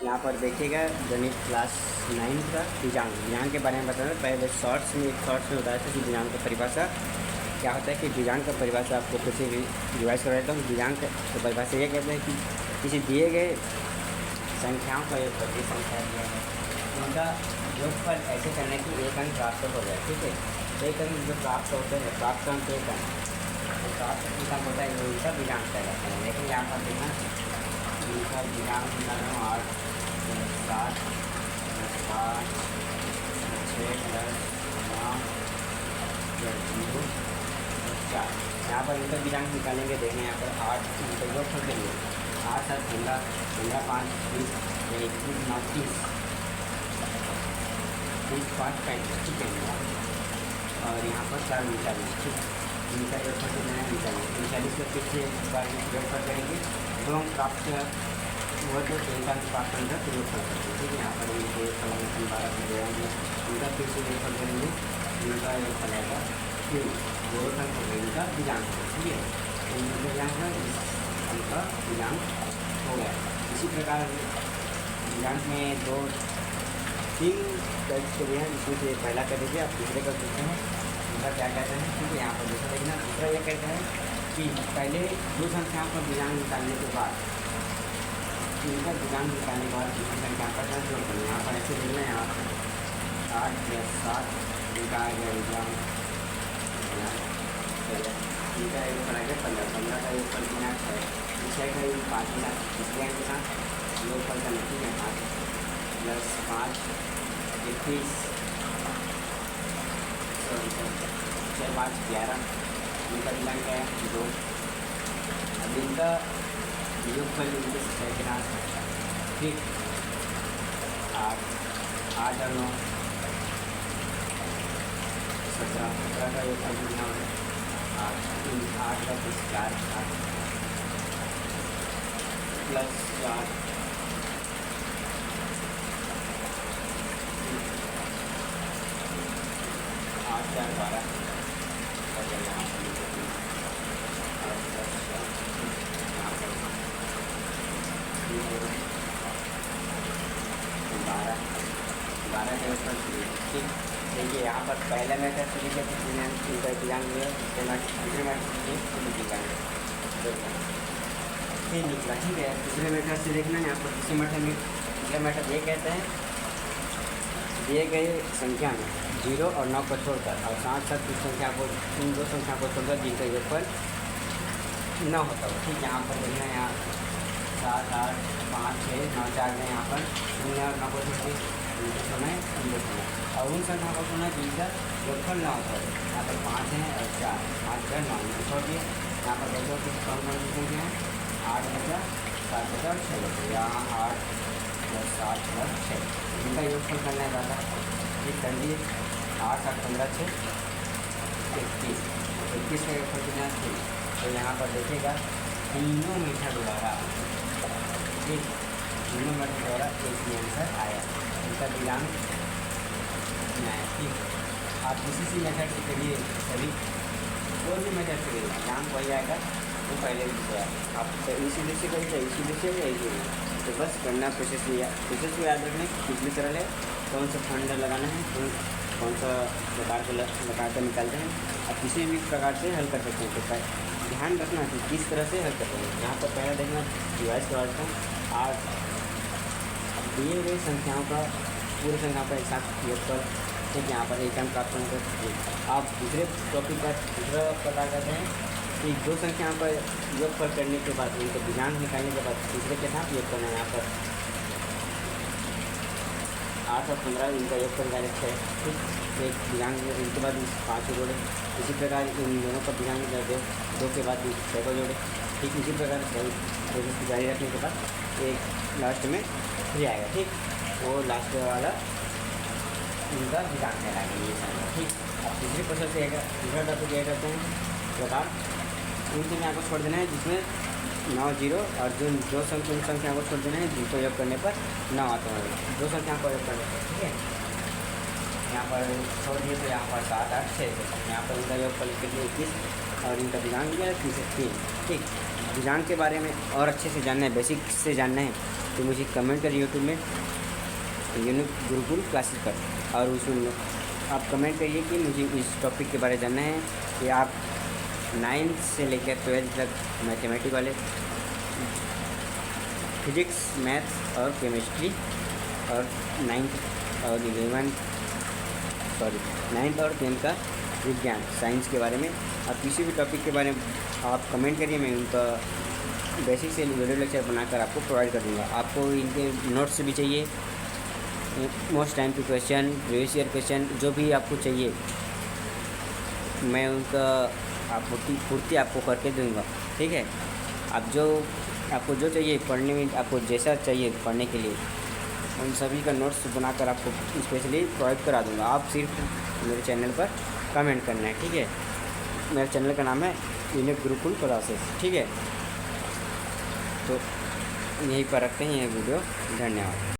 यहाँ पर देखिएगा गणित क्लास 9 का दिव्यांग के बारे में बताना। पहले शॉर्ट्स में बताया था कि दिव्यांग का परिभाषा क्या होता है। कि दिव्यांग का परिभाषा आपको फिर से रिवाइज कर देता हूँ। दिव्यांग का परिभाषा ये कहते हैं कि किसी दिए गए संख्याओं का योग करके संख्या दिया है उनका योगफल ऐसे करने की एक अंक प्राप्त हो जाए। ठीक है, एक अंक जो प्राप्त होते हैं, प्राप्त अंक एक अंक, तो प्राप्त अंक होता है उनका दिव्यांग कहलाता है। लेकिन यहाँ पर देखना उनका दिव्यांग 8 7 5 6 9 4। यहाँ पर इनका दिव्यांग निकालेंगे। देखें यहाँ पर 8 इनका योगफल के लिए 8 7 15 15 5 20 21 9 30 30 5 35। ठीक है, और यहाँ पर 4 39। ठीक, इनका योगफल कितना है 39। 39 का फिर से एक बार योगफल करेंगे, दो अंक प्राप्त हुआ तो एक अंक प्राप्त होगा तो योगफल करेंगे। ठीक है, यहाँ पर इनके फलन 12 में देंगे, इनका फिर से योगफल करेंगे, इनका योगफल आएगा 3। योगफल हो गया इनका दिव्यांग। ठीक है, तो इनका दिव्यांग है, इनका दिव्यांग हो गया। इसी प्रकार दिव्यांग में 2 3 टाइप्स के लिए हैं, जिसमें से पहला कर दीजिए, आप दूसरे कर सकते हैं। दूसरा क्या कहते हैं, क्योंकि यहाँ पर दूसरा देखना, दूसरा ये कहते हैं कि पहले दो संख्याओं का दिव्यांग निकालने के बाद इनका दिव्यांग निकालने के बाद दूसरी संख्या का जोड़ करना। यहाँ पर ऐसे लिखना है, यहाँ पर 8 + 7 इनका आ गया दिव्यांग, इनका एक पर आ गया 15 15 का एक पर कितना 6 6 का एक 5 के साथ तीसरे अंक के साथ लोग पर करना। ठीक है, 5 + 5 21 6 5 11 इनका दिव्यांग क्या है 2। अब इनका योगफल इनके 6 के साथ ठीक 8 8 और 9 17 17 का योगफल कितना है 8 8 का 4 8 + 4 8 4 12 और यहाँ पर 12 के ऊपर। ठीक, देखिए यहाँ पर पहले मेथड से लिखे इनका दिव्यांग लिया, दूसरे मेथड से दिव्यांग फिर निकला। ठीक है, दूसरे मेथड से देखना यहाँ पर दूसरे मेथड में दूसरा मेथड ये कहते हैं दिए गए संख्या में 0 और 9 को छोड़कर और साथ साथ इस संख्या को इन दो संख्या को छोड़कर जिनका योगफल न होता हो। ठीक, यहाँ पर देखना है, यहाँ 7 8 5 6 9 4 में यहाँ पर 0 और 9 को छोड़कर छोड़ना है, इनको छोड़ना है और उन संख्या को छोड़ना जिनका योगफल न होता है। यहाँ पर 5 है और 4 5 4 9 इनको छोड़ दिए। यहाँ पर देखो कि कौन कौन सी संख्या है 8 बचा 7 बचा और 6 बचा। यहाँ 8 + 7 + 6 इनका योगफल करना है दादा। ठीक, कर दिए 8 7 15 6 21 21 का योगफल कितना 3। तो यहाँ पर देखिएगा तीनों मेथड द्वारा, ठीक, तीनों मेथड द्वारा एक ही आंसर आया, इनका दिव्यांग नहीं। ठीक, आप किसी भी मेथड से करिए, सभी कोई भी मेथड से करिए दिव्यांग वही आएगा वो पहले भी दिया। आप इसीलिए से करिए, इसीलिए से या इसीलिए, तो बस करना प्रोसेस को याद रखना कि कितनी सरल है, कौन सा फंड लगाना है, कौन सा लगा कर निकालते हैं। आप किसी भी प्रकार से हल कर सकते हैं। तो ध्यान रखना कि किस तरह से हल करते हैं। यहाँ पर पहला देखना रिवाइज करवा देता हूँ। आज दिए गए संख्याओं का पूरी संख्या का एक साथ योग कर, ठीक, यहाँ पर एक अंक प्राप्त होने पर आप दूसरे टॉपिक का दूसरा प्रकार करते हैं कि दो संख्याओं का योगफल करने के बाद उनको दिव्यांग निकालने के बाद दूसरे के साथ योग करना है। यहाँ पर 8 और 15 इनका योगफल निकाले 6। ठीक, एक दिव्यांग इनके बाद 5 को जोड़े। इसी प्रकार इन दोनों का दिव्यांग दो के बाद 6 को जोड़े। ठीक, इसी प्रकार प्रोसेस को जारी रखने के बाद एक लास्ट में 3 आएगा। ठीक, वो लास्ट वाला इनका दिव्यांग कहलाएगा ये सारा। ठीक, अब दूसरी प्रोसेस से दूसरा टॉपिक क्या करते हैं प्रकार इन संख्या को छोड़ देना है जिसमें 9 0 और जो संख्या को छोड़ देना है जिनको योग करने पर 9 आता है, दो संख्या को योग करने पर। ठीक है, यहाँ पर छोड़ दिए तो यहाँ पर 7 8 6 यहाँ पर इनका योगफल कितने 21 और इनका दिव्यांग लिया 3 से 3। ठीक, विजान के बारे में और अच्छे से जानना है, बेसिक से जानना है, तो मुझे कमेंट करिए यूट्यूब में यूनिक गुरुकुल क्लासेस पर, और उसमें आप कमेंट करिए कि मुझे इस टॉपिक के बारे में जानना है कि आप 9th से लेकर 12th तक मैथमेटिक्स वाले फिजिक्स, मैथ्स और केमिस्ट्री, और 9th और 10th का विज्ञान साइंस के बारे में, आप किसी भी टॉपिक के बारे में आप कमेंट करिए, मैं उनका बेसिक से वीडियो लेक्चर बनाकर आपको प्रोवाइड कर दूँगा। आपको इनके नोट्स भी चाहिए, most time to question, previous year question, जो भी आपको चाहिए मैं उनका आपको पूर्ति आपको करके दूँगा, ठीक है। आपको जो चाहिए पढ़ने में, आपको जैसा चाहिए पढ़ने के लिए, उन सभी का नोट्स बनाकर आपको स्पेशली प्रोवाइड करा दूँगा। आप सिर्फ मेरे चैनल पर कमेंट करना है, ठीक है। मेरे चैनल का नाम है यूनिक गुरुकुल क्लासेस, ठीक है। तो यहीं पर रखते हैं ये वीडियो, धन्यवाद।